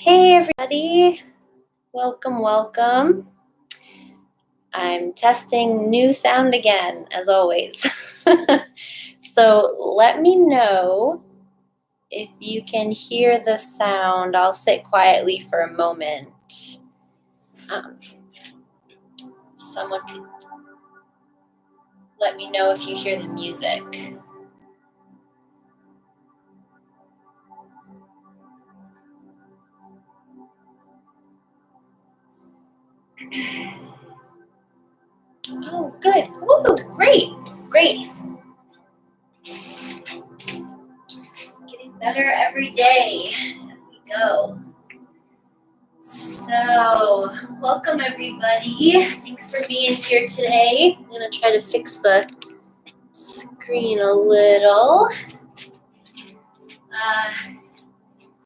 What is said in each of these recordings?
Hey everybody, welcome. I'm testing new sound again, as always. So let me know if you can hear the sound. I'll sit quietly for a moment. Someone could let me know if you hear the music. Oh, good. Woo, great. Getting better every day as we go. So, welcome everybody. Thanks for being here today. I'm going to try to fix the screen a little.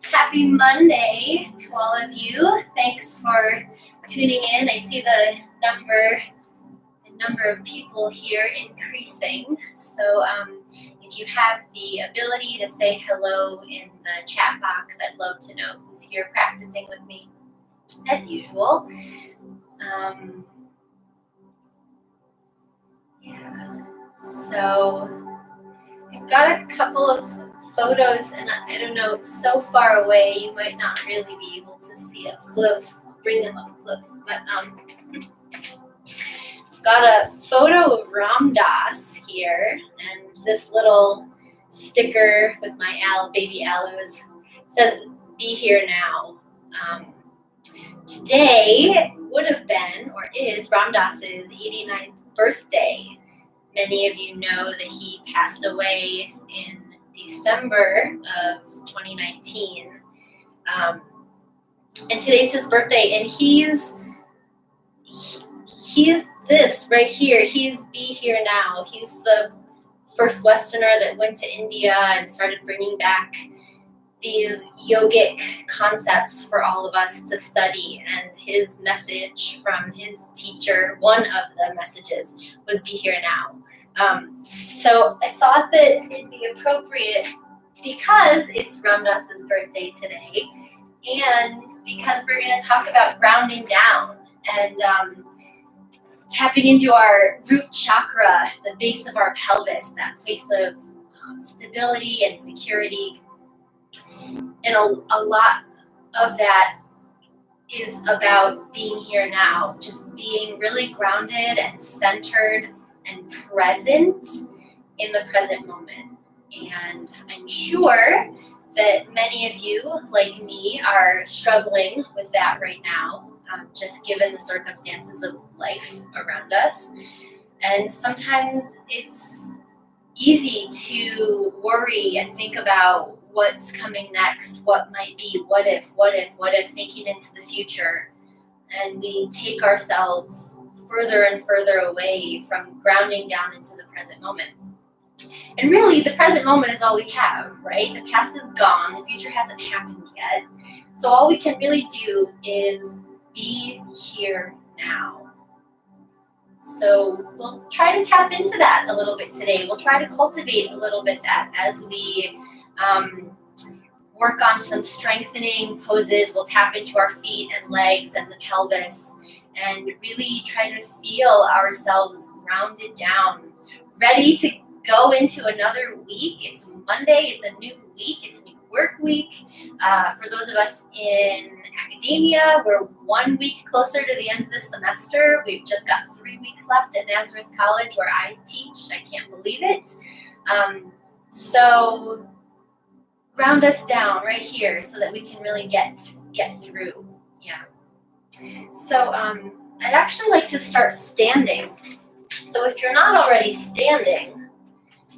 Happy Monday to all of you. Thanks for tuning in. I see the number of people here increasing. So if you have the ability to say hello in the chat box, I'd love to know who's here practicing with me as usual. So I've got a couple of photos, and I don't know, it's so far away, you might not really be able to see up close. I'll bring them up close, but I've got a photo of Ram Dass here, and this little sticker with my baby aloes says, "Be here now." Today would have been, or is, Ram Dass's 89th birthday. Many of you know that he passed away in December of 2019. And today's his birthday, and he's this right here. He's Be Here Now. He's the first Westerner that went to India and started bringing back these yogic concepts for all of us to study, and his message from his teacher, one of the messages, was "Be Here Now." So I thought that it'd be appropriate, because it's Ram Dass's birthday today, and because we're going to talk about grounding down and tapping into our root chakra, the base of our pelvis, that place of stability and security. And a lot of that is about being here now, just being really grounded and centered and present in the present moment. And I'm sure that many of you, like me, are struggling with that right now, just given the circumstances of life around us. And sometimes it's easy to worry and think about what's coming next, what might be, what if, thinking into the future. And we take ourselves further and further away from grounding down into the present moment. And really, the present moment is all we have, right? The past is gone, the future hasn't happened yet. So all we can really do is be here now. So we'll try to tap into that a little bit today. We'll try to cultivate a little bit that as we work on some strengthening poses. We'll tap into our feet and legs and the pelvis and really try to feel ourselves grounded down, ready to go into another week. It's Monday, it's a new week, it's a new work week. For those of us in academia, we're 1 week closer to the end of the semester. We've just got 3 weeks left at Nazareth College, where I teach. I can't believe it. So ground us down right here so that we can really get through. Yeah. So I'd actually like to start standing. So if you're not already standing,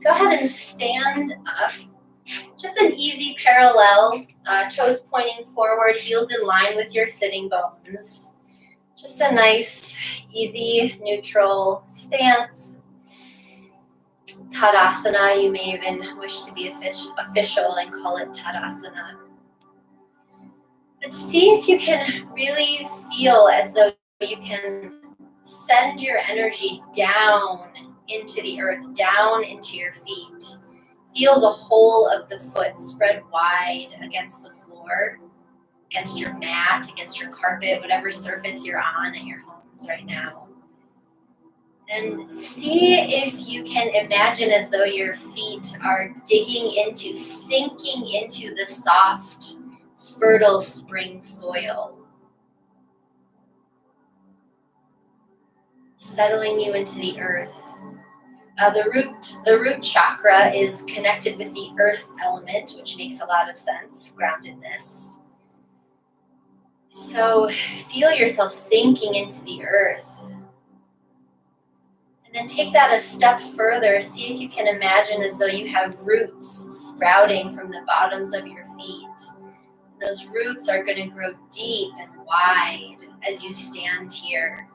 go ahead and stand up. Just an easy parallel, toes pointing forward, heels in line with your sitting bones. Just a nice, easy, neutral stance. Tadasana, you may even wish to be official and call it Tadasana. But see if you can really feel as though you can send your energy down into the earth, down into your feet. Feel the whole of the foot spread wide against the floor. against your mat, against your carpet, whatever surface you're on at your homes right now. And see if you can imagine as though your feet are digging into, sinking into the soft, fertile spring soil, settling you into the earth. The root chakra is connected with the earth element, which makes a lot of sense, groundedness. So feel yourself sinking into the earth. And then take that a step further. See if you can imagine as though you have roots sprouting from the bottoms of your feet. Those roots are going to grow deep and wide as you stand here.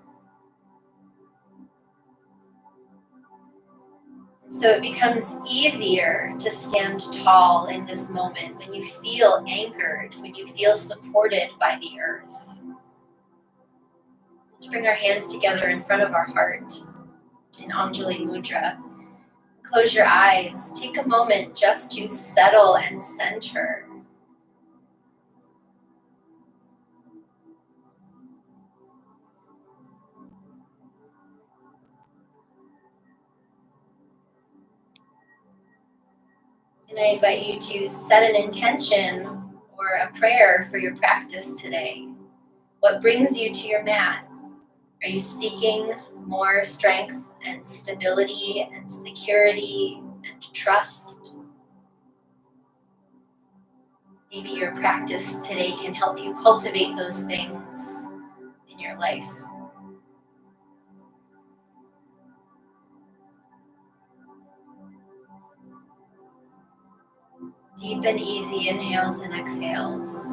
So it becomes easier to stand tall in this moment when you feel anchored, when you feel supported by the earth. Let's bring our hands together in front of our heart in Anjali Mudra. Close your eyes. Take a moment just to settle and center. And I invite you to set an intention or a prayer for your practice today. What brings you to your mat? Are you seeking more strength and stability and security and trust? Maybe your practice today can help you cultivate those things in your life. Deep and easy inhales and exhales.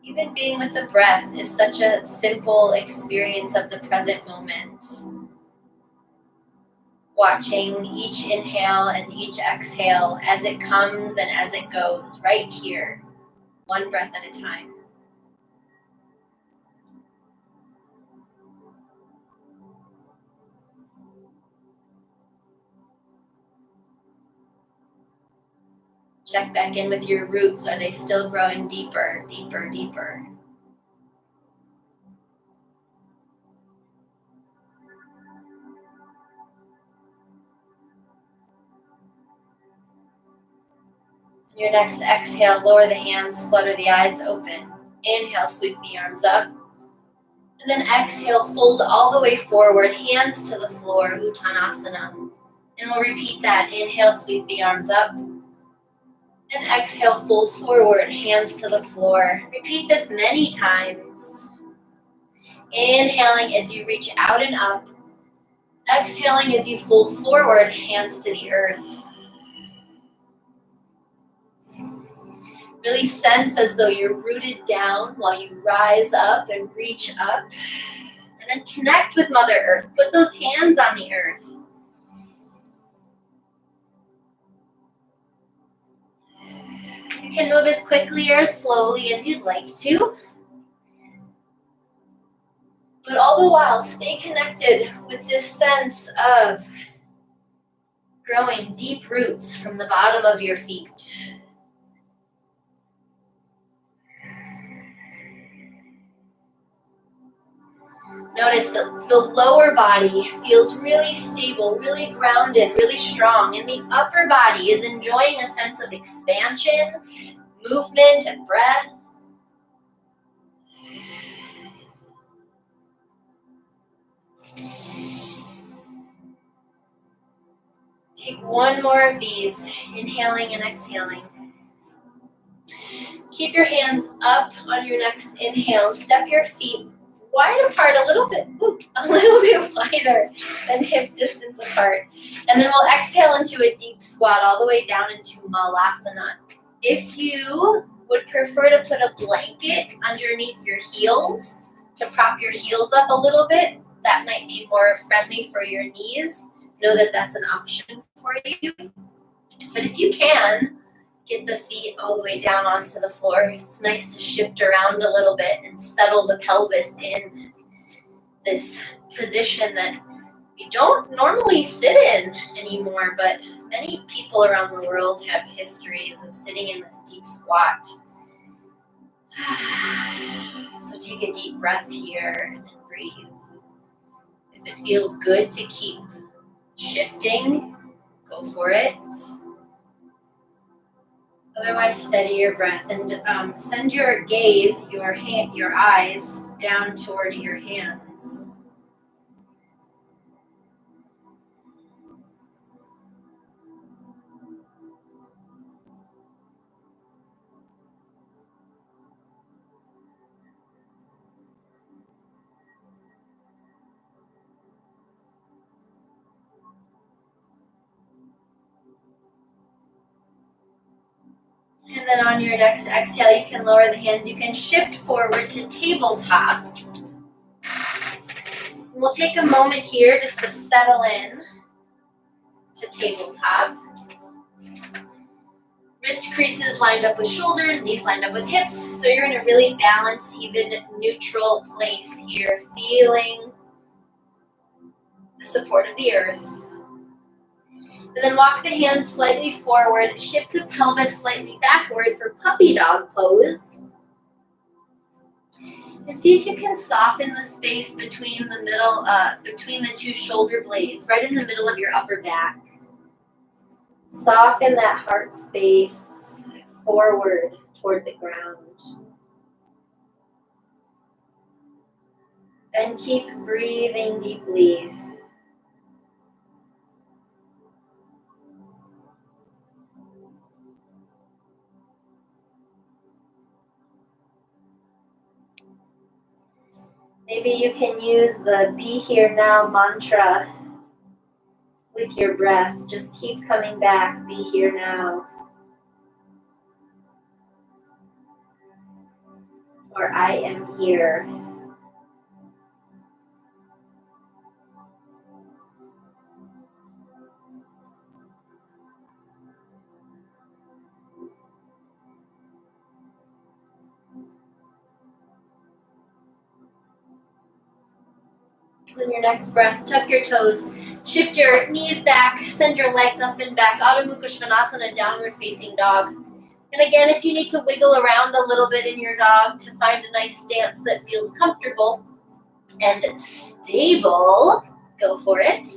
Even being with the breath is such a simple experience of the present moment. Watching each inhale and each exhale as it comes and as it goes, right here, one breath at a time. Check back in with your roots. Are they still growing deeper, deeper, deeper? Your next exhale, lower the hands, flutter the eyes open. Inhale, sweep the arms up. And then exhale, fold all the way forward, hands to the floor, Uttanasana. And we'll repeat that. Inhale, sweep the arms up. And exhale, fold forward, hands to the floor. Repeat this many times. Inhaling as you reach out and up. Exhaling as you fold forward, hands to the earth. Really sense as though you're rooted down while you rise up and reach up. And then connect with Mother Earth. Put those hands on the earth. You can move as quickly or as slowly as you'd like to. But all the while, stay connected with this sense of growing deep roots from the bottom of your feet. Notice that the lower body feels really stable, really grounded, really strong, and the upper body is enjoying a sense of expansion, movement, and breath. Take one more of these, inhaling and exhaling. Keep your hands up on your next inhale. Step your feet wide apart, a little bit wider than hip distance apart. And then we'll exhale into a deep squat all the way down into Malasana. If you would prefer to put a blanket underneath your heels to prop your heels up a little bit, that might be more friendly for your knees. Know that that's an option for you. But if you can, get the feet all the way down onto the floor. It's nice to shift around a little bit and settle the pelvis in. this position that you don't normally sit in anymore, but many people around the world have histories of sitting in this deep squat. So take a deep breath here and breathe. If it feels good to keep shifting, go for it. Otherwise, steady your breath and send your gaze, your eyes down toward your hands. And then on your next exhale, you can lower the hands. You can shift forward to tabletop. We'll take a moment here just to settle in to tabletop. Wrist creases lined up with shoulders, knees lined up with hips. So you're in a really balanced, even, neutral place here, feeling the support of the earth. And then walk the hands slightly forward, shift the pelvis slightly backward for puppy dog pose. And see if you can soften the space between the two shoulder blades, right in the middle of your upper back. Soften that heart space forward toward the ground. And keep breathing deeply. Maybe you can use the Be Here Now mantra with your breath. Just keep coming back, be here now. Or I am here. On your next breath, tuck your toes, shift your knees back, send your legs up and back, Adho Mukha Svanasana, downward facing dog. And again, if you need to wiggle around a little bit in your dog to find a nice stance that feels comfortable and stable, go for it.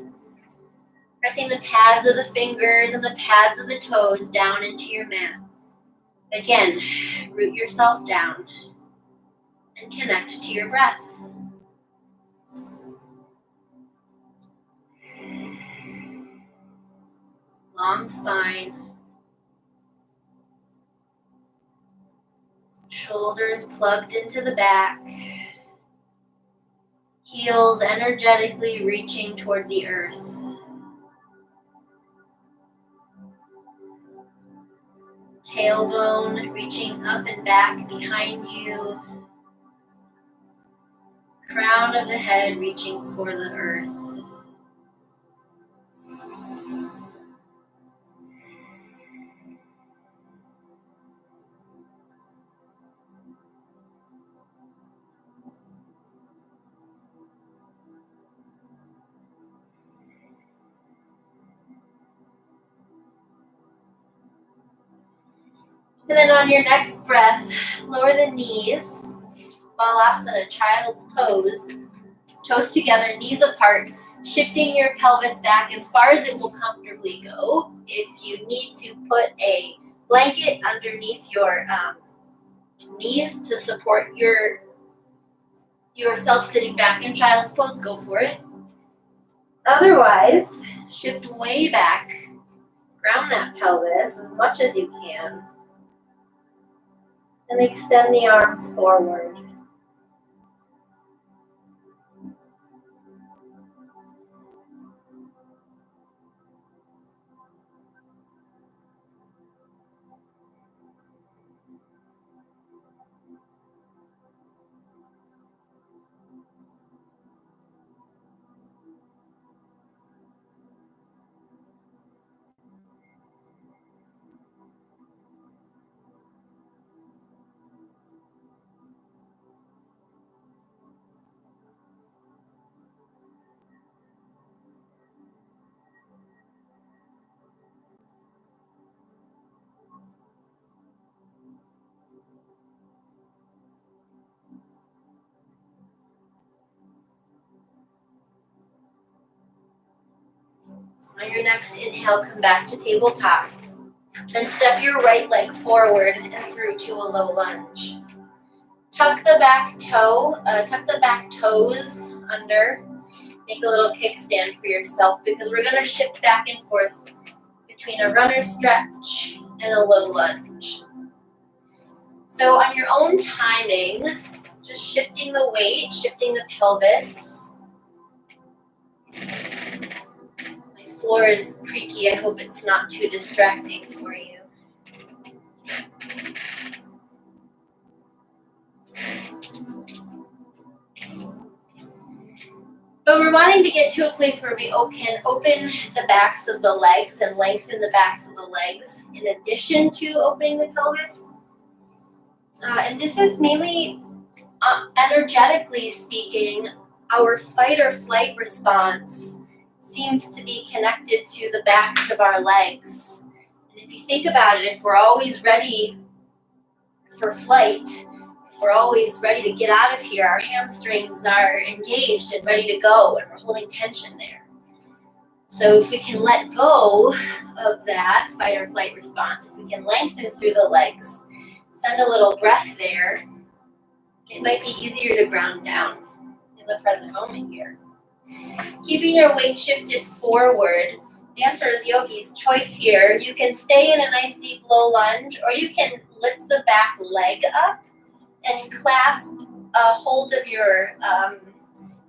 Pressing the pads of the fingers and the pads of the toes down into your mat. Again, root yourself down and connect to your breath. Long spine. Shoulders plugged into the back. Heels energetically reaching toward the earth. Tailbone reaching up and back behind you. Crown of the head reaching for the earth. And then on your next breath, lower the knees. Balasana, child's pose. Toes together, knees apart, shifting your pelvis back as far as it will comfortably go. If you need to put a blanket underneath your knees to support yourself sitting back in child's pose, go for it. Otherwise, shift way back, ground that pelvis as much as you can, and extend the arms forward. On your next inhale, come back to tabletop. And step your right leg forward and through to a low lunge. Tuck the back toes under. Make a little kickstand for yourself because we're going to shift back and forth between a runner stretch and a low lunge. So on your own timing, just shifting the weight, shifting the pelvis. My floor is creaky. I hope it's not too distracting for you. But we're wanting to get to a place where we can open the backs of the legs and lengthen the backs of the legs in addition to opening the pelvis. And this is mainly, energetically speaking, our fight or flight response seems to be connected to the backs of our legs. And if you think about it, if we're always ready for flight, if we're always ready to get out of here, our hamstrings are engaged and ready to go, and we're holding tension there. So if we can let go of that fight or flight response, if we can lengthen through the legs, send a little breath there, it might be easier to ground down in the present moment here. Keeping your weight shifted forward, dancer's yogi's choice here. You can stay in a nice deep low lunge, or you can lift the back leg up and clasp a hold of your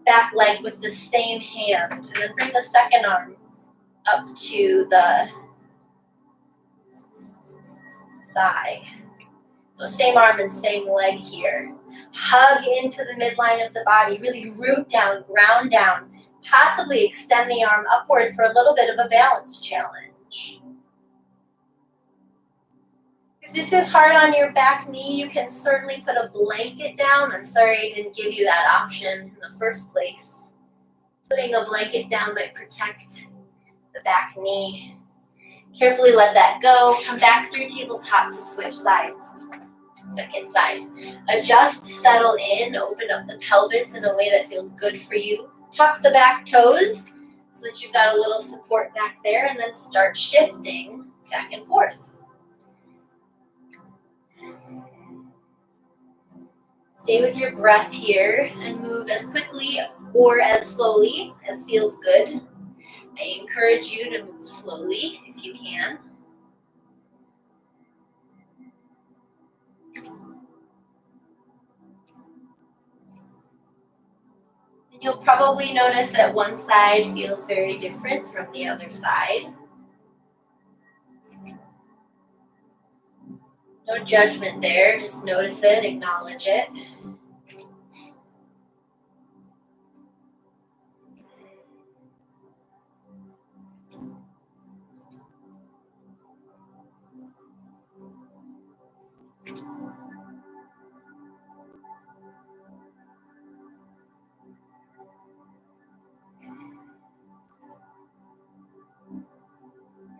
back leg with the same hand, and then bring the second arm up to the thigh. So same arm and same leg here. Hug into the midline of the body, really root down, ground down, possibly extend the arm upward for a little bit of a balance challenge. If this is hard on your back knee, you can certainly put a blanket down. I'm sorry I didn't give you that option in the first place. Putting a blanket down might protect the back knee. Carefully let that go. Come back through tabletop to switch sides. Second side. Adjust, settle in, open up the pelvis in a way that feels good for you. Tuck the back toes so that you've got a little support back there, and then start shifting back and forth. Stay with your breath here and move as quickly or as slowly as feels good. I encourage you to move slowly if you can. And you'll probably notice that one side feels very different from the other side. No judgment there, just notice it, acknowledge it.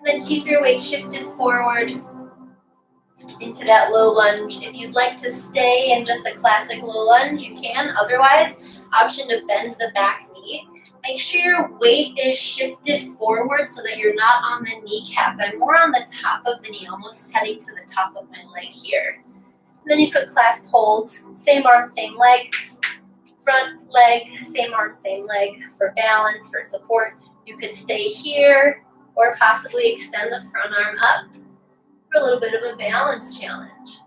And then keep your weight shifted forward into that low lunge. If you'd like to stay in just a classic low lunge, you can. Otherwise, option to bend the back knee. Make sure your weight is shifted forward so that you're not on the kneecap. I'm more on the top of the knee, almost heading to the top of my leg here. And then you could clasp hold, same arm, same leg. Front leg, same arm, same leg for balance, for support. You could stay here or possibly extend the front arm up for a little bit of a balance challenge.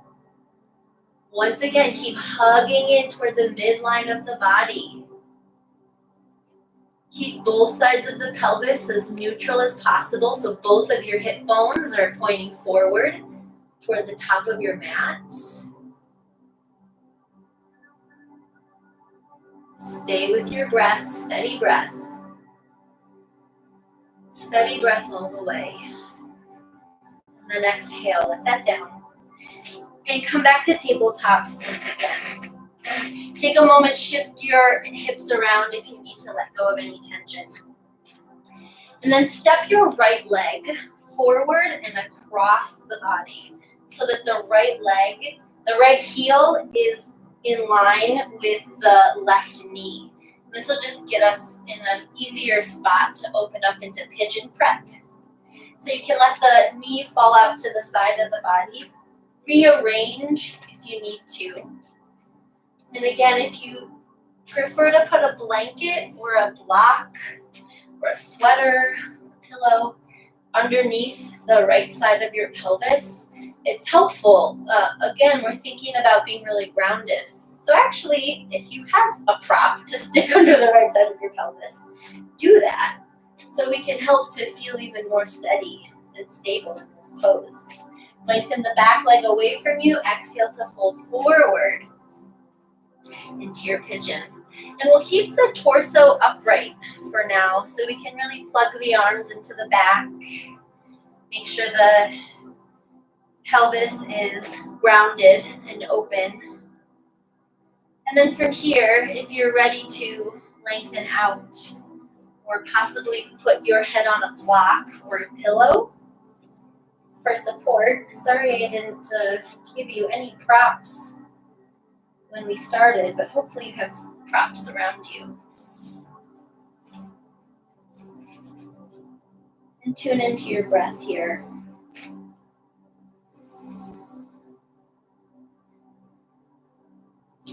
Once again, keep hugging in toward the midline of the body. Keep both sides of the pelvis as neutral as possible, so both of your hip bones are pointing forward toward the top of your mat. Stay with your breath, steady breath. Steady breath all the way. And then exhale, let that down. And come back to tabletop once again. Take a moment, shift your hips around if you need to let go of any tension. And then step your right leg forward and across the body so that the right heel is in line with the left knee. This will just get us in an easier spot to open up into pigeon prep. So you can let the knee fall out to the side of the body. Rearrange if you need to. And again, if you prefer to put a blanket or a block or a sweater, a pillow underneath the right side of your pelvis, it's helpful. Again, we're thinking about being really grounded. So actually, if you have a prop to stick under the right side of your pelvis, do that so we can help to feel even more steady and stable in this pose. Lengthen the back leg away from you. Exhale to fold forward into your pigeon. And we'll keep the torso upright for now so we can really plug the arms into the back. Make sure the pelvis is grounded and open. And then from here, if you're ready to lengthen out or possibly put your head on a block or a pillow for support. Sorry I didn't give you any props when we started, but hopefully you have props around you. And tune into your breath here.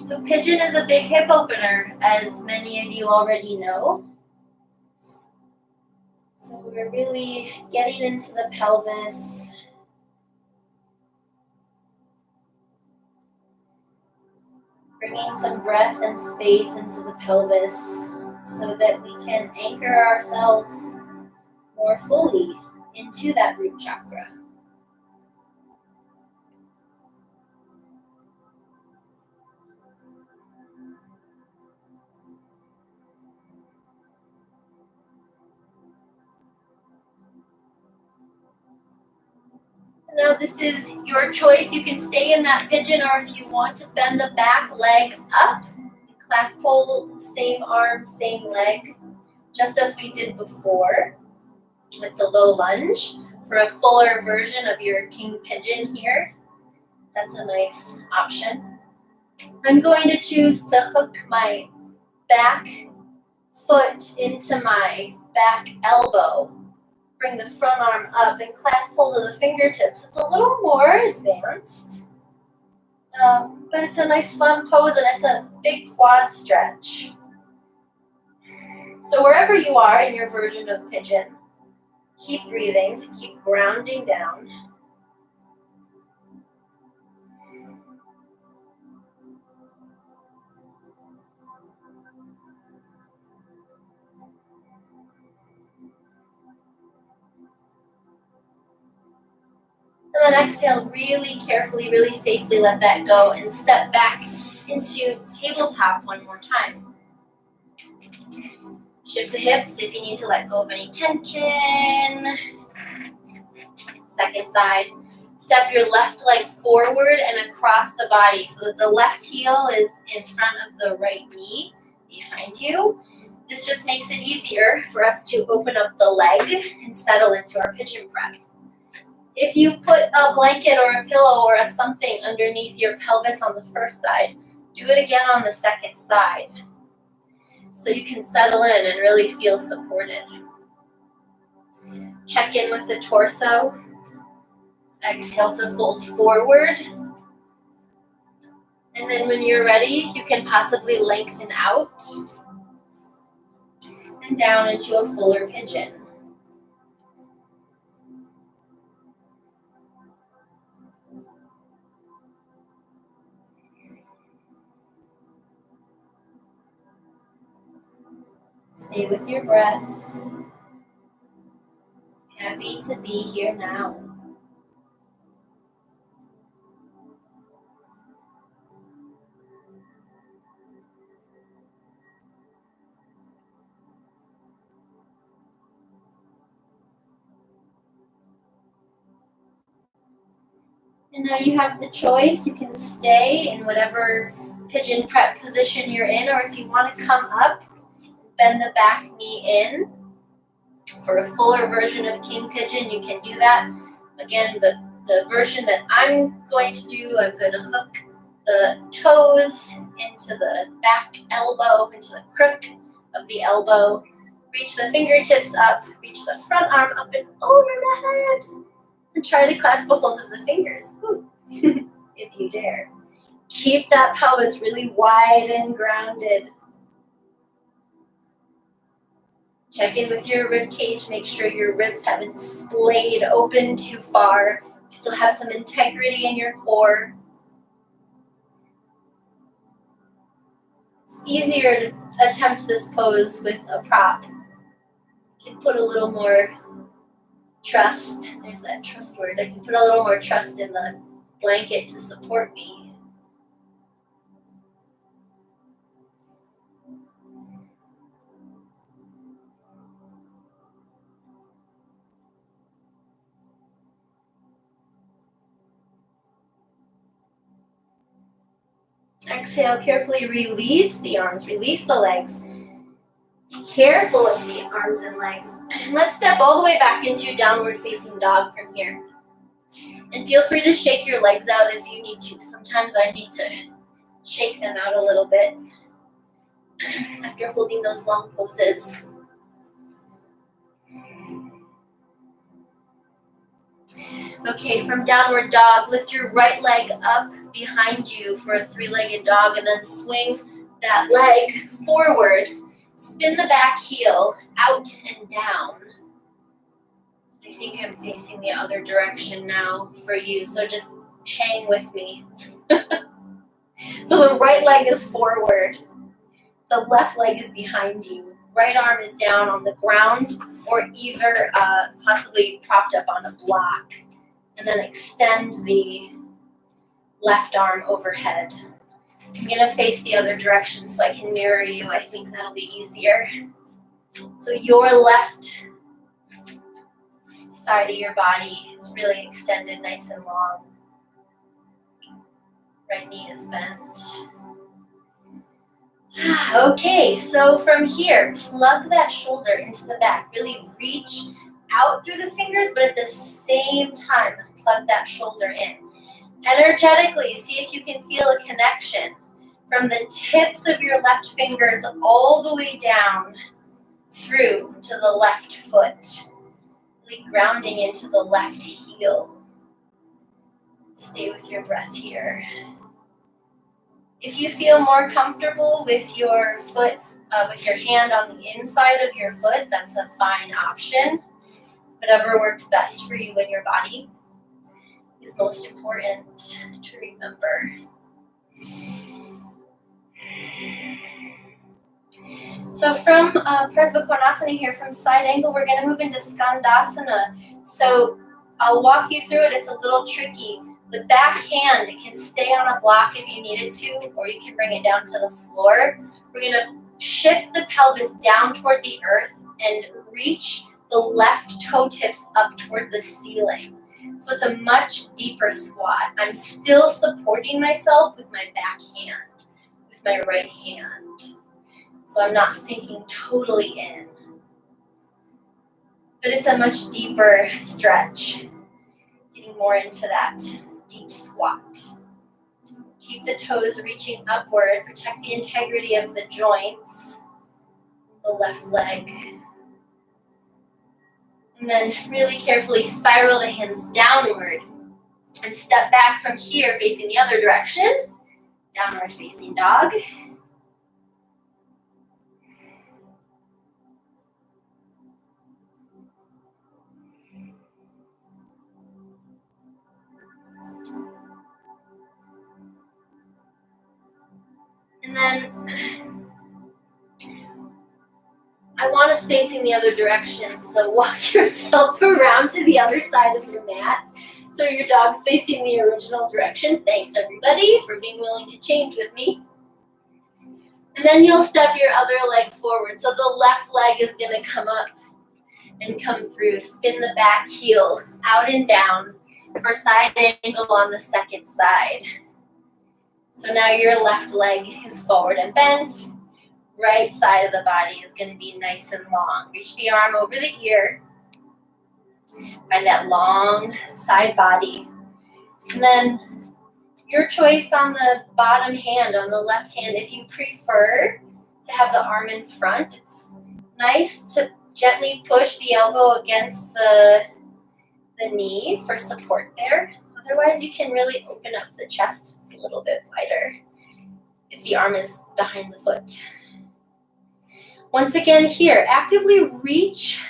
So pigeon is a big hip opener, as many of you already know. So we're really getting into the pelvis. Bringing some breath and space into the pelvis so that we can anchor ourselves more fully into that root chakra. Now this is your choice. You can stay in that pigeon, or if you want to bend the back leg up, clasp hold, same arm, same leg, just as we did before with the low lunge for a fuller version of your king pigeon here. That's a nice option. I'm going to choose to hook my back foot into my back elbow. Bring the front arm up and clasp hold of the fingertips. It's a little more advanced, but it's a nice fun pose and it's a big quad stretch. So wherever you are in your version of pigeon, keep breathing, keep grounding down. And then exhale really carefully, really safely, let that go and step back into tabletop one more time. Shift the hips if you need to let go of any tension. Second side. Step your left leg forward and across the body so that the left heel is in front of the right knee behind you. This just makes it easier for us to open up the leg and settle into our pigeon prep. If you put a blanket or a pillow or a something underneath your pelvis on the first side, do it again on the second side so you can settle in and really feel supported. Check in with the torso. Exhale to fold forward. And then when you're ready, you can possibly lengthen out and down into a fuller pigeon. Stay with your breath. Happy to be here now. And now you have the choice. You can stay in whatever pigeon prep position you're in, or if you want to come up, bend the back knee in. For a fuller version of king pigeon, you can do that. Again, the version that I'm going to do, I'm going to hook the toes into the back elbow, into the crook of the elbow. Reach the fingertips up, reach the front arm up and over the head. And try to clasp a hold of the fingers, if you dare. Keep that pelvis really wide and grounded. Check in with your rib cage. Make sure your ribs haven't splayed open too far. You still have some integrity in your core. It's easier to attempt this pose with a prop. You can put a little more trust. There's that trust word. I can put a little more trust in the blanket to support me. Exhale, carefully release the arms, release the legs. Be careful of the arms and legs. Let's step all the way back into downward facing dog from here. And feel free to shake your legs out if you need to. Sometimes I need to shake them out a little bit after holding those long poses. Okay, from downward dog, lift your right leg up behind you for a three-legged dog and then swing that leg forward. Spin the back heel out and down. I think I'm facing the other direction now for you, so just hang with me. So the right leg is forward. The left leg is behind you. Right arm is down on the ground or either possibly propped up on a block. And then extend the left arm overhead. I'm going to face the other direction so I can mirror you. I think that'll be easier. So your left side of your body is really extended nice and long. Right knee is bent. Okay, so from here, plug that shoulder into the back. Really reach out through the fingers, but at the same time, plug that shoulder in. Energetically, see if you can feel a connection from the tips of your left fingers all the way down through to the left foot. Really grounding into the left heel. Stay with your breath here. If you feel more comfortable with your foot, with your hand on the inside of your foot, that's a fine option. Whatever works best for you and your body is most important to remember. So from Prasva Konasana here, from side angle, we're going to move into Skandasana. So I'll walk you through it. It's a little tricky. The back hand can stay on a block if you need it to, or you can bring it down to the floor. We're going to shift the pelvis down toward the earth and reach the left toe tips up toward the ceiling. So it's a much deeper squat. I'm still supporting myself with my back hand, with my right hand. So I'm not sinking totally in. But it's a much deeper stretch, getting more into that deep squat. Keep the toes reaching upward, protect the integrity of the joints, the left leg. And then really carefully spiral the hands downward and step back from here facing the other direction. Downward facing dog. And then I want us facing the other direction, so walk yourself around to the other side of your mat. So your dog's facing the original direction. Thanks everybody for being willing to change with me. And then you'll step your other leg forward. So the left leg is going to come up and come through. Spin the back heel out and down for side angle on the second side. So now your left leg is forward and bent. Right side of the body is going to be nice and long. Reach the arm over the ear. Find that long side body. And then your choice on the bottom hand, on the left hand, if you prefer to have the arm in front. It's nice to gently push the elbow against the knee for support there. Otherwise, you can really open up the chest a little bit wider if the arm is behind the foot. Once again here, actively reach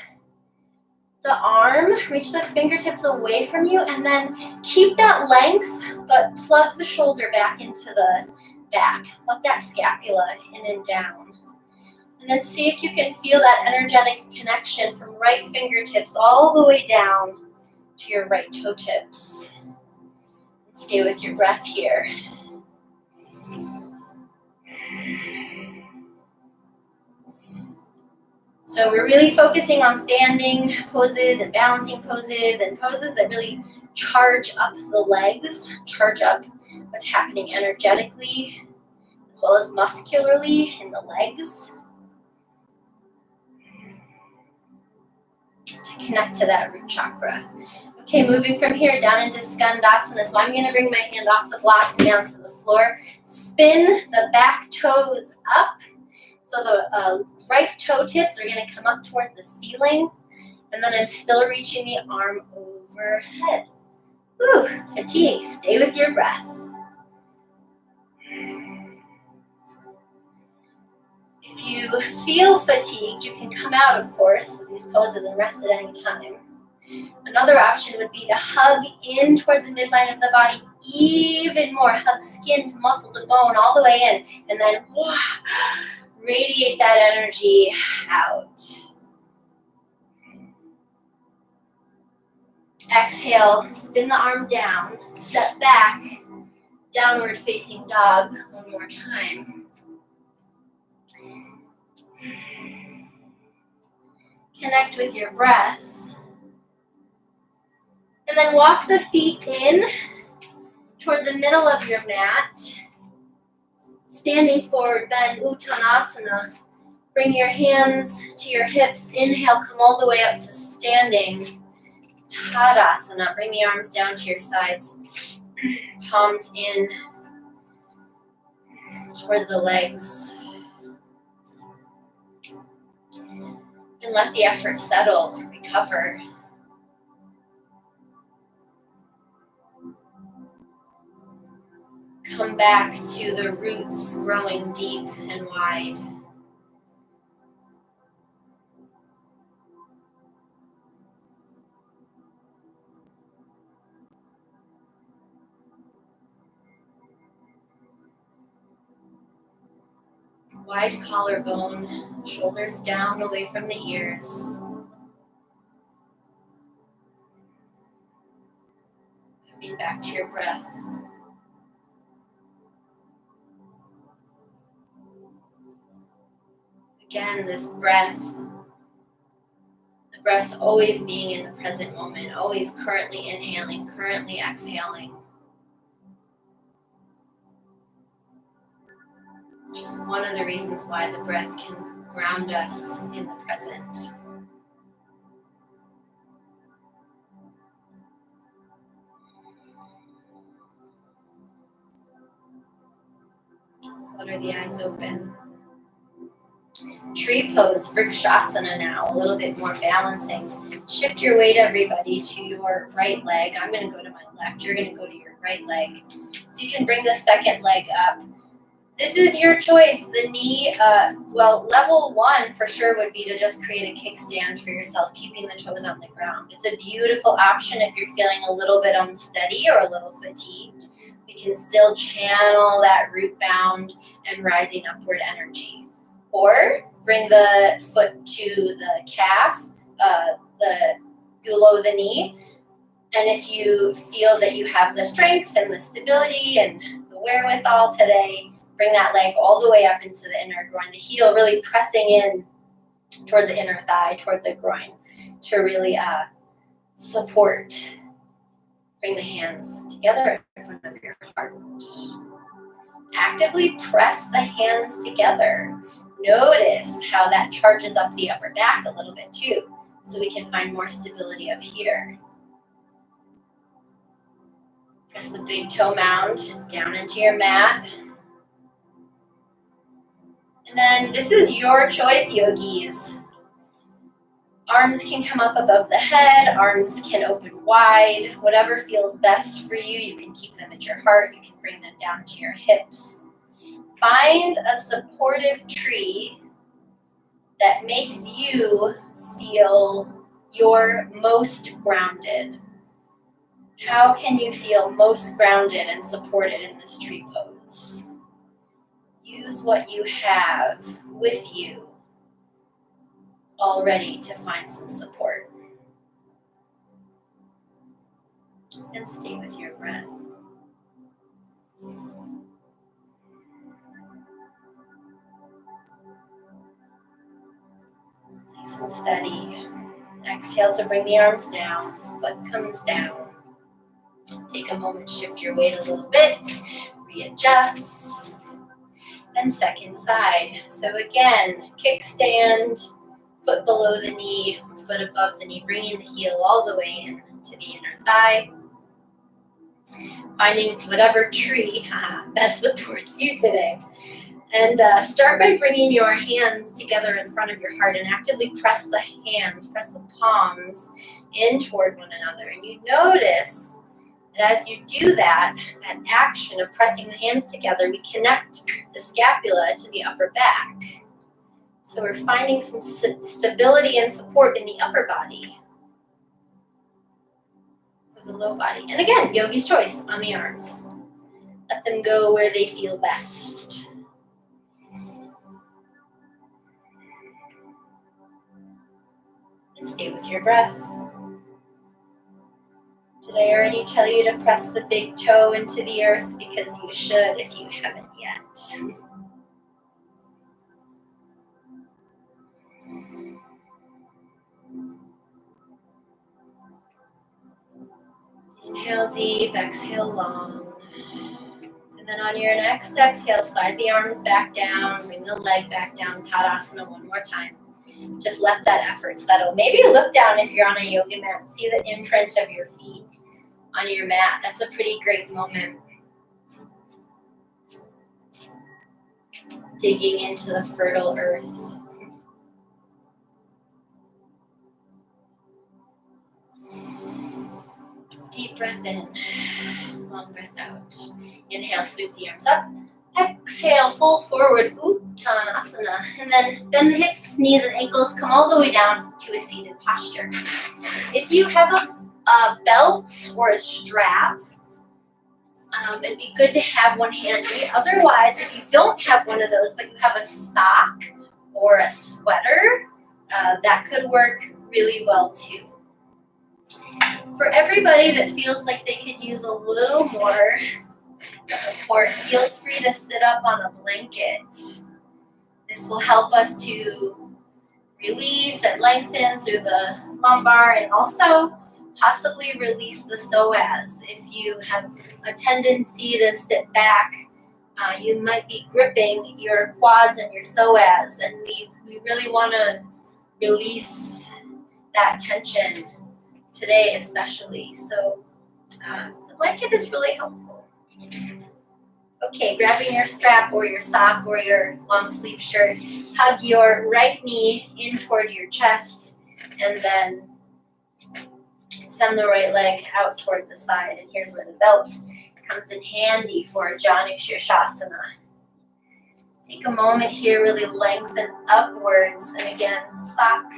the arm, reach the fingertips away from you, and then keep that length, but plug the shoulder back into the back. Plug that scapula in and down. And then see if you can feel that energetic connection from right fingertips all the way down to your right toe tips. Stay with your breath here. So we're really focusing on standing poses and balancing poses and poses that really charge up the legs, charge up what's happening energetically as well as muscularly in the legs to connect to that root chakra. Okay, moving from here down into Skandasana. So I'm going to bring my hand off the block and down to the floor. Spin the back toes up. So the right toe tips are going to come up toward the ceiling. And then I'm still reaching the arm overhead. Whew, fatigue. Stay with your breath. If you feel fatigued, you can come out, of course, of these poses and rest at any time. Another option would be to hug in toward the midline of the body even more. Hug skin to muscle to bone all the way in. And then radiate that energy out. Exhale, spin the arm down. Step back, downward facing dog one more time. Connect with your breath. And then walk the feet in toward the middle of your mat. Standing forward, bend Uttanasana. Bring your hands to your hips. Inhale, come all the way up to standing. Tadasana. Bring the arms down to your sides. Palms in toward the legs. And let the effort settle, recover. Come back to the roots growing deep and wide. Wide collarbone, shoulders down away from the ears. Coming back to your breath. Again, this breath, the breath always being in the present moment, always currently inhaling, currently exhaling. Just one of the reasons why the breath can ground us in the present. Flutter the eyes open. Tree pose, Vrikshasana now, a little bit more balancing. Shift your weight, everybody, to your right leg. I'm going to go to my left. You're going to go to your right leg. So you can bring the second leg up. This is your choice. The knee, level one for sure would be to just create a kickstand for yourself, keeping the toes on the ground. It's a beautiful option if you're feeling a little bit unsteady or a little fatigued. We can still channel that root bound and rising upward energy. Or bring the foot to the calf, below the knee. And if you feel that you have the strength and the stability and the wherewithal today, bring that leg all the way up into the inner groin, the heel really pressing in toward the inner thigh, toward the groin to really support. Bring the hands together in front of your heart. Actively press the hands together. Notice how that charges up the upper back a little bit too, so we can find more stability up here. Press the big toe mound down into your mat. And then this is your choice, yogis. Arms can come up above the head, arms can open wide, whatever feels best for you. You can keep them at your heart, you can bring them down to your hips. Find a supportive tree that makes you feel your most grounded. How can you feel most grounded and supported in this tree pose? Use what you have with you already to find some support. And stay with your breath. Nice and steady. Exhale to bring the arms down. Foot comes down. Take a moment, shift your weight a little bit. Readjust. And second side. So again, kickstand, foot below the knee, foot above the knee, bringing the heel all the way in to the inner thigh. Finding whatever tree best supports you today. And start by bringing your hands together in front of your heart and actively press the hands, press the palms in toward one another. And you notice that as you do that action of pressing the hands together, we connect the scapula to the upper back. So we're finding some stability and support in the upper body for the low body. And again, yogi's choice on the arms. Let them go where they feel best. And stay with your breath. Did I already tell you to press the big toe into the earth? Because you should if you haven't yet. Inhale deep, exhale long. And then on your next exhale, slide the arms back down, bring the leg back down, Tadasana one more time. Just let that effort settle. Maybe look down if you're on a yoga mat. See the imprint of your feet on your mat. That's a pretty great moment. Digging into the fertile earth. Deep breath in, long breath out. Inhale, sweep the arms up. Exhale, fold forward, Uttanasana. And then bend the hips, knees, and ankles. Come all the way down to a seated posture. If you have a belt or a strap, it'd be good to have one handy. Otherwise, if you don't have one of those, but you have a sock or a sweater, that could work really well too. For everybody that feels like they could use a little more support, feel free to sit up on a blanket. This will help us to release and lengthen through the lumbar and also possibly release the psoas. If you have a tendency to sit back, you might be gripping your quads and your psoas, and we really want to release that tension today especially. So the blanket is really helpful. Okay, grabbing your strap or your sock or your long sleeve shirt, hug your right knee in toward your chest and then send the right leg out toward the side. And here's where the belt comes in handy for Janu Shirshasana. Take a moment here, really lengthen upwards. And again, sock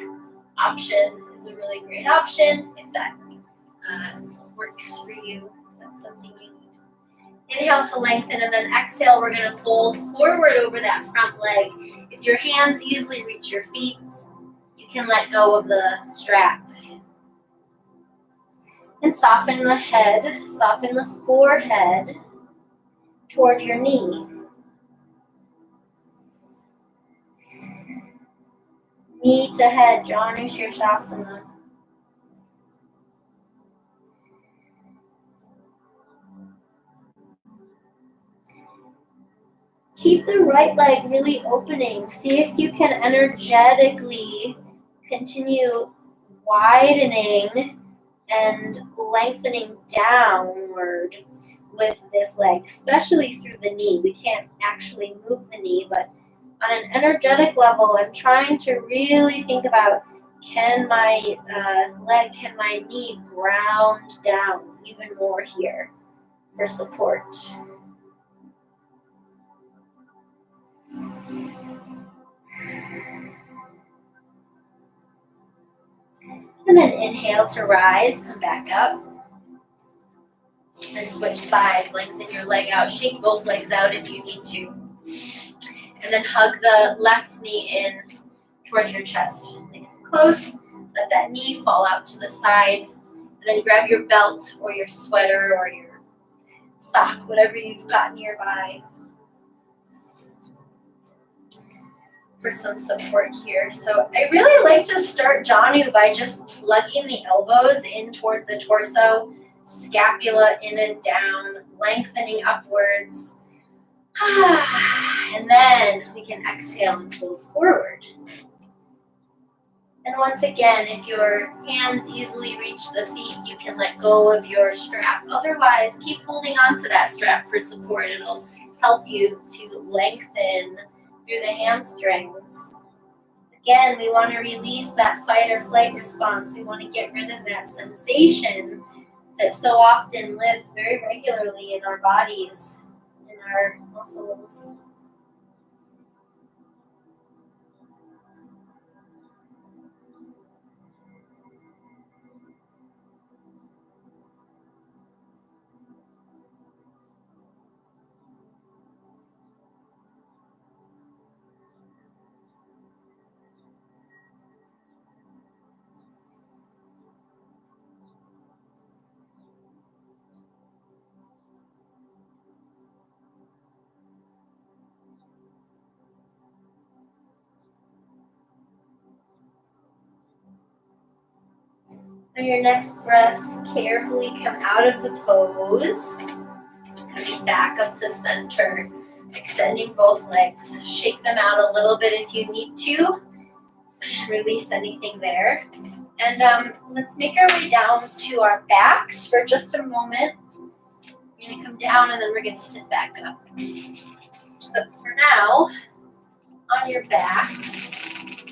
option is a really great option if that works for you. If that's something you need. Inhale to lengthen, and then exhale, we're going to fold forward over that front leg. If your hands easily reach your feet, you can let go of the strap. And soften the head, soften the forehead toward your knee. Knee to head, Janu Shirshasana. Keep the right leg really opening. See if you can energetically continue widening and lengthening downward with this leg, especially through the knee. We can't actually move the knee, but on an energetic level, I'm trying to really think about, can my leg, can my knee ground down even more here for support? And then inhale to rise, come back up. And switch sides, lengthen your leg out, shake both legs out if you need to. And then hug the left knee in towards your chest, nice and close. Let that knee fall out to the side. And then grab your belt or your sweater or your sock, whatever you've got nearby, for some support here. So I really like to start Janu by just plugging the elbows in toward the torso, scapula in and down, lengthening upwards. And then we can exhale and fold forward. And once again, if your hands easily reach the feet, you can let go of your strap. Otherwise, keep holding on to that strap for support. It'll help you to lengthen through the hamstrings. Again, we want to release that fight or flight response. We want to get rid of that sensation that so often lives very regularly in our bodies, in our muscles. On your next breath, carefully come out of the pose, coming back up to center, extending both legs. Shake them out a little bit if you need to. Release anything there. And let's make our way down to our backs for just a moment. We're going to come down and then we're going to sit back up. But for now, on your backs,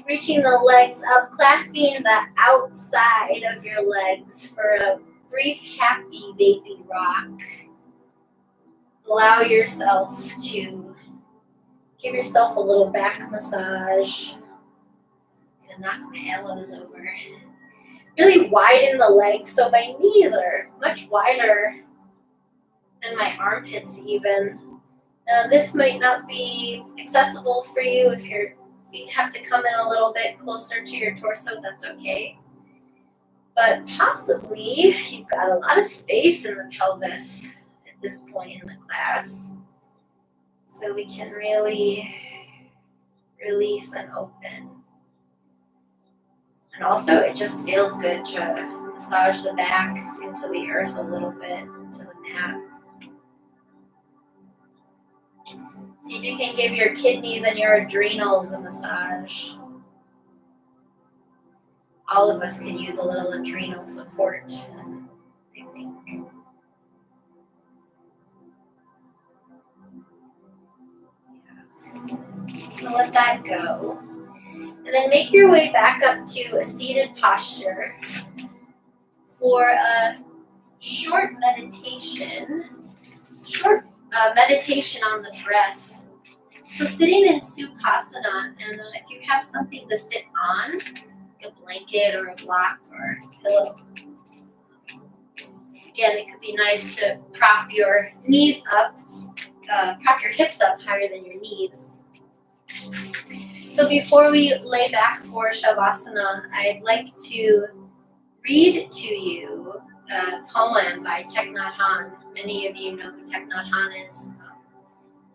reaching the legs up, clasping the outside of your legs for a brief, happy baby rock. Allow yourself to give yourself a little back massage. I'm gonna knock my elbows over. Really widen the legs so my knees are much wider than my armpits even. Now this might not be accessible for you if your feet have to come in a little bit closer to your torso, that's okay. But possibly you've got a lot of space in the pelvis at this point in the class. So we can really release and open. And also it just feels good to massage the back into the earth a little bit, into the mat. See if you can give your kidneys and your adrenals a massage. All of us could use a little adrenal support, I think. Yeah. So let that go. And then make your way back up to a seated posture for a short meditation on the breath. So sitting in Sukhasana, and if you have something to sit on, like a blanket or a block or a pillow. Again, it could be nice to prop your knees up, prop your hips up higher than your knees. So before we lay back for Shavasana, I'd like to read to you a poem by Thich Nhat Hanh. Many of you know who Thich Nhat Hanh is.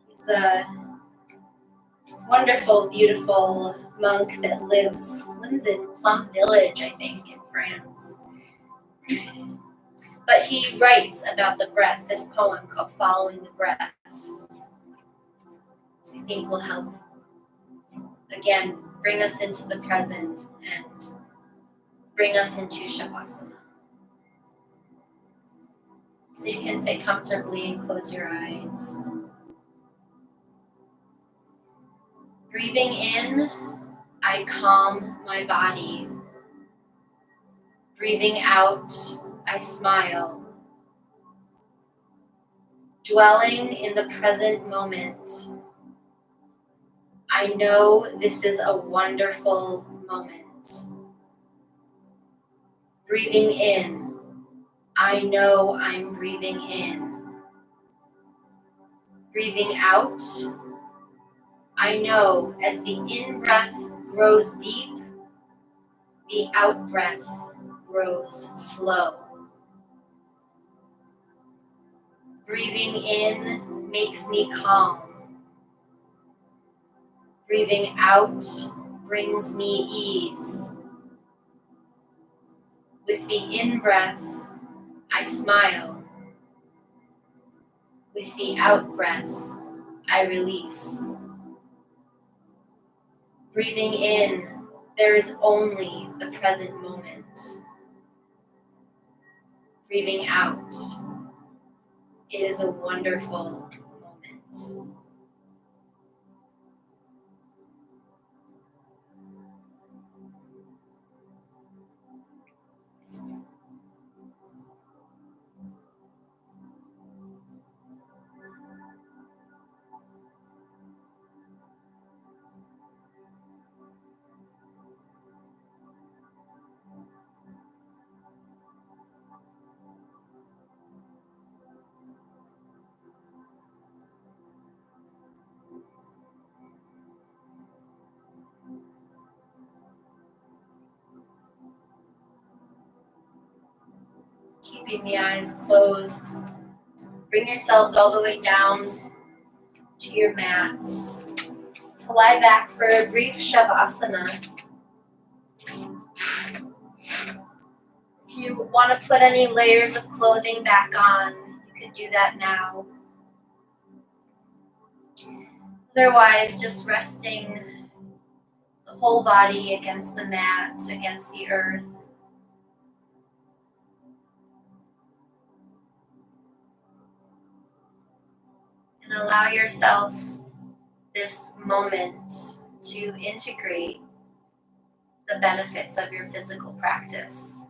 He's a wonderful, beautiful monk that lives in Plum Village, I think, in France. But he writes about the breath, this poem called Following the Breath. I think will help, again, bring us into the present and bring us into Shavasana. So you can sit comfortably and close your eyes. Breathing in, I calm my body. Breathing out, I smile. Dwelling in the present moment, I know this is a wonderful moment. Breathing in, I know I'm breathing in. Breathing out, I know as the in-breath grows deep, the out-breath grows slow. Breathing in makes me calm. Breathing out brings me ease. With the in-breath, I smile. With the out-breath, I release. Breathing in, there is only the present moment. Breathing out, it is a wonderful moment. Keeping the eyes closed, bring yourselves all the way down to your mats to lie back for a brief Shavasana. If you want to put any layers of clothing back on, you can do that now. Otherwise, just resting the whole body against the mat, against the earth. And allow yourself this moment to integrate the benefits of your physical practice.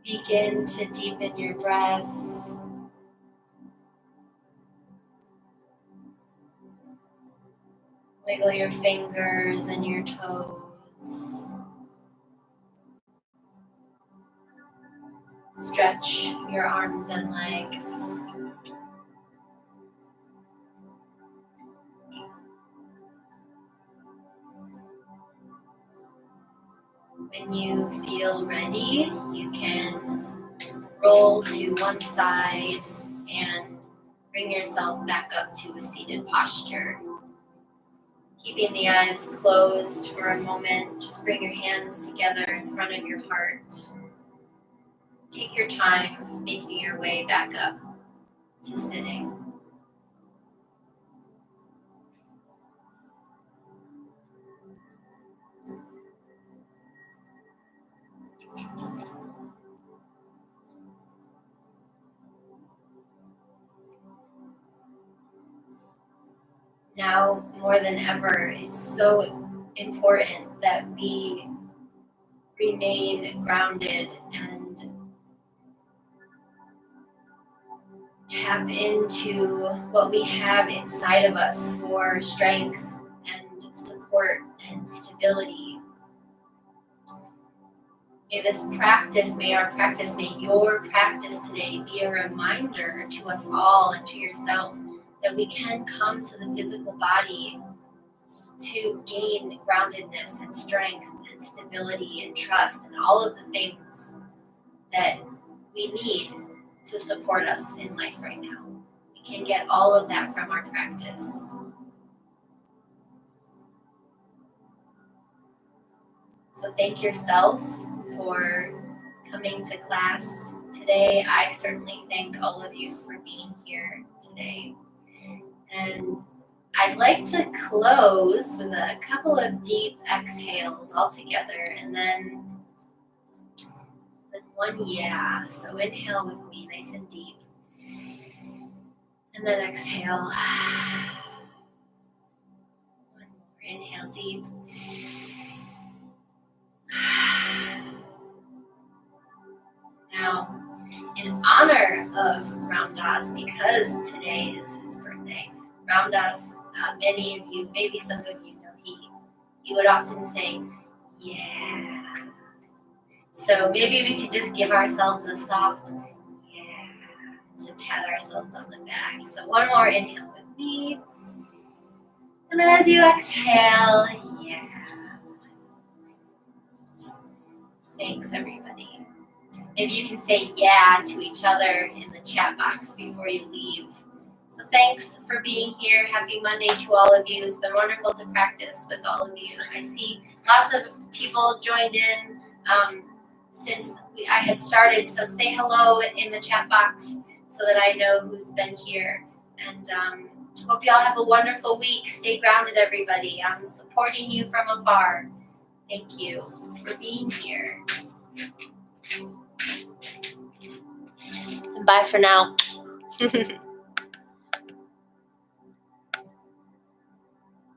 Begin to deepen your breath. Wiggle your fingers and your toes. Stretch your arms and legs. When you feel ready, you can roll to one side and bring yourself back up to a seated posture. Keeping the eyes closed for a moment, just bring your hands together in front of your heart. Take your time making your way back up to sitting. Now, more than ever, it's so important that we remain grounded and tap into what we have inside of us for strength and support and stability. May your practice today be a reminder to us all and to yourself that we can come to the physical body to gain groundedness and strength and stability and trust and all of the things that we need to support us in life right now. We can get all of that from our practice. So thank yourself for coming to class today. I certainly thank all of you for being here today. And I'd like to close with a couple of deep exhales all together, and then one yeah. So inhale with me, nice and deep. And then exhale. One more, inhale deep. Now, in honor of Ramdas, because today is his birthday, Ramdas, many of you, maybe some of you know he would often say, yeah. So maybe we could just give ourselves a soft yeah to pat ourselves on the back. So one more inhale with me. And then as you exhale, yeah. Thanks, everybody. Maybe you can say yeah to each other in the chat box before you leave. So thanks for being here. Happy Monday to all of you. It's been wonderful to practice with all of you. I see lots of people joined in since I had started. So say hello in the chat box so that I know who's been here. And hope you all have a wonderful week. Stay grounded, everybody. I'm supporting you from afar. Thank you for being here. Bye for now.